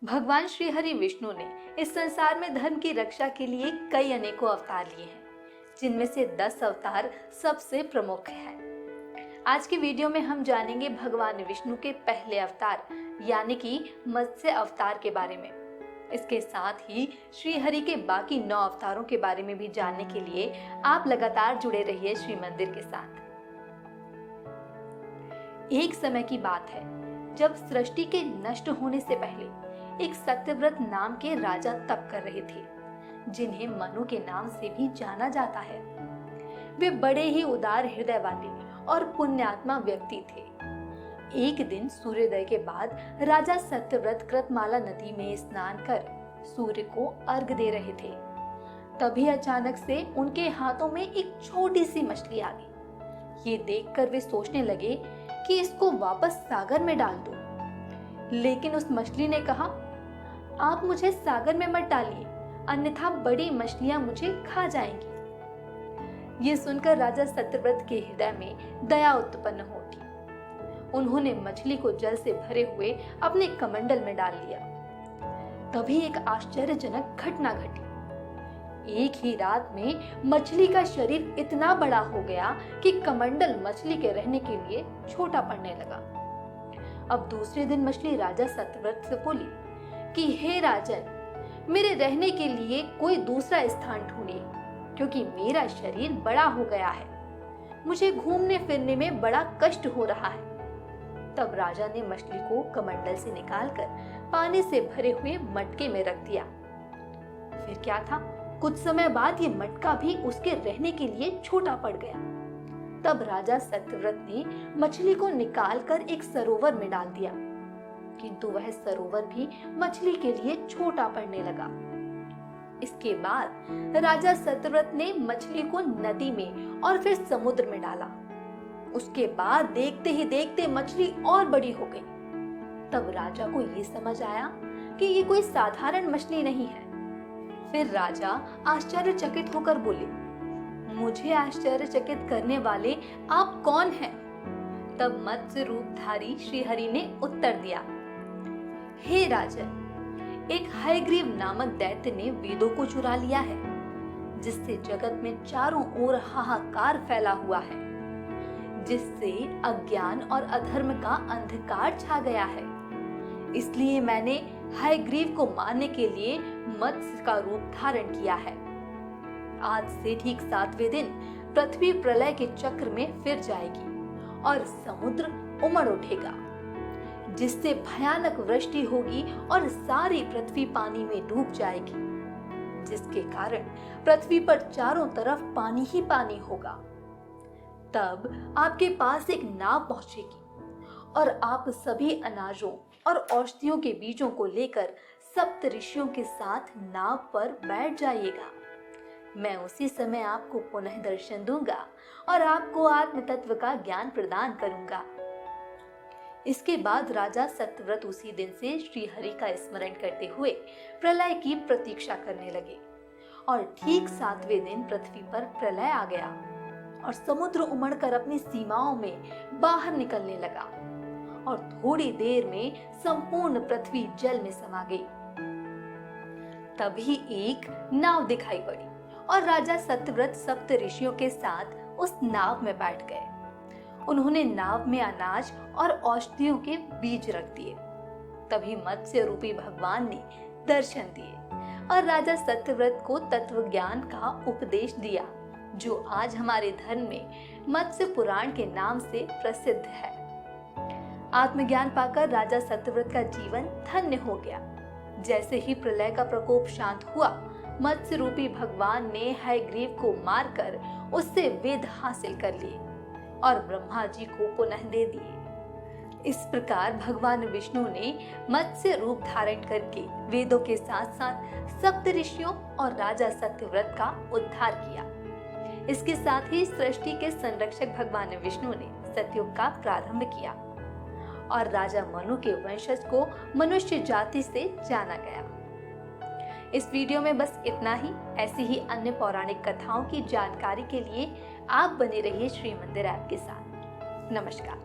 भगवान श्री हरि विष्णु ने इस संसार में धर्म की रक्षा के लिए कई अनेकों अवतार लिए हैं, जिनमें से 10 अवतार सबसे प्रमुख हैं। आज की वीडियो में हम जानेंगे भगवान विष्णु के पहले अवतार यानी कि मत्स्य अवतार के बारे में। इसके साथ ही श्री हरि के बाकी 9 अवतारों के बारे में भी जानने के लिए आप लगातार जुड़े रहिए श्री मंदिर के साथ। एक समय की बात है जब सृष्टि के नष्ट होने से पहले एक सत्यव्रत नाम के राजा तप कर रहे थे, जिन्हें मनु के नाम से भी जाना जाता है। वे बड़े ही उदार हृदय वाले और पुण्यात्मा व्यक्ति थे। एक दिन सूर्योदय के बाद राजा सत्यव्रत कृतमाला नदी में स्नान कर सूर्य को अर्घ दे रहे थे। तभी अचानक से उनके हाथों में एक छोटी सी मछली आ गई। ये देखकर वे सोचने लगे कि इसको वापस सागर में डाल दो, लेकिन उस मछली ने कहा, आप मुझे सागर में मत डालिए, अन्यथा बड़ी मछलियां मुझे खा जाएंगी। ये सुनकर राजा सत्यव्रत के हृदय में दया उत्पन्न हो उठी। उन्होंने मछली को जल से भरे हुए अपने कमंडल में डाल लिया। तभी एक आश्चर्यजनक घटना घटी। एक ही रात में मछली का शरीर इतना बड़ा हो गया कि कमंडल मछली के रहने के लिए छोटा पड़ने लगा। अब दूसरे दिन मछली राजा सत्यव्रत से बोली कि हे राजन, मेरे रहने के लिए कोई दूसरा स्थान ढूंढिए, क्योंकि मेरा शरीर बड़ा हो गया है। मुझे घूमने फिरने में बड़ा कष्ट हो रहा है। तब राजा ने मछली को कमंडल से निकालकर पानी से भरे हुए मटके में रख दिया। फिर क्या था, कुछ समय बाद ये मटका भी उसके रहने के लिए छोटा पड़ गया। तब राजा सत्यव्रत ने मछली को निकालकर एक सरोवर में डाल दिया, किंतु वह सरोवर भी मछली के लिए छोटा पड़ने लगा। इसके बाद राजा सत्यव्रत ने मछली को नदी में और फिर समुद्र में डाला। उसके बाद देखते ही देखते मछली और बड़ी हो गई। तब राजा को ये समझ आया कि ये कोई साधारण मछली नहीं है। फिर राजा आश्चर्यचकित होकर बोले, मुझे आश्चर्यचकित करने वाले आप कौन हैं? तब मत्स्य रूपधारी श्री हरि ने उत्तर दिया, हे राजन, एक हयग्रीव नामक दैत्य ने वेदों को चुरा लिया है, जिससे जगत में चारों ओर हाहाकार फैला हुआ है, जिससे अज्ञान और अधर्म का अंधकार छा गया है। इसलिए मैंने हयग्रीव को मारने के लिए मत्स्य का रूप धारण किया है। आज से ठीक 7वें दिन पृथ्वी प्रलय के चक्र में फिर जाएगी और समुद्र उमड़ उठेगा, जिससे भयानक वृष्टि होगी और सारी पृथ्वी पानी में डूब जाएगी, जिसके कारण पृथ्वी पर चारों तरफ पानी ही पानी होगा। तब आपके पास एक नाव पहुंचेगी और आप सभी अनाजों और औषधियों के बीजों को लेकर सप्त ऋषियों के साथ नाव पर बैठ जाइएगा। मैं उसी समय आपको पुनः दर्शन दूंगा और आपको आत्म तत्व का ज्ञान प्रदान करूंगा। इसके बाद राजा सत्यव्रत उसी दिन से श्री हरि का स्मरण करते हुए प्रलय की प्रतीक्षा करने लगे और ठीक 7वें दिन पृथ्वी पर प्रलय आ गया और समुद्र उमड़कर अपनी सीमाओं में बाहर निकलने लगा और थोड़ी देर में संपूर्ण पृथ्वी जल में समा गई। तभी एक नाव दिखाई पड़ी और राजा सत्यव्रत सप्त ऋषियों के साथ उस नाव में बैठ गए। उन्होंने नाव में अनाज और औषधियों के बीज रख दिए। तभी मत्स्य रूपी भगवान ने दर्शन दिए और राजा सत्यव्रत को तत्व ज्ञान का उपदेश दिया, जो आज हमारे धर्म में मत्स्य पुराण के नाम से प्रसिद्ध है। आत्मज्ञान पाकर राजा सत्यव्रत का जीवन धन्य हो गया। जैसे ही प्रलय का प्रकोप शांत हुआ, मत्स्य रूपी भगवान ने हयग्रीव को मारकर उससे वेद हासिल कर लिए और ब्रह्मा जी को पुनः दे दिए। इस प्रकार भगवान विष्णु ने मत्स्य रूप धारण करके वेदों के साथ साथ सप्त ऋषियों और राजा सत्यव्रत का उद्धार किया। इसके साथ ही सृष्टि के संरक्षक भगवान विष्णु ने सतयुग का प्रारंभ किया और राजा मनु के वंशज को मनुष्य जाति से जाना गया। इस वीडियो में बस इतना ही। ऐसी ही अन्य पौराणिक कथाओं की जानकारी के लिए आप बने रहिए श्री मंदिर ऐप के साथ। नमस्कार।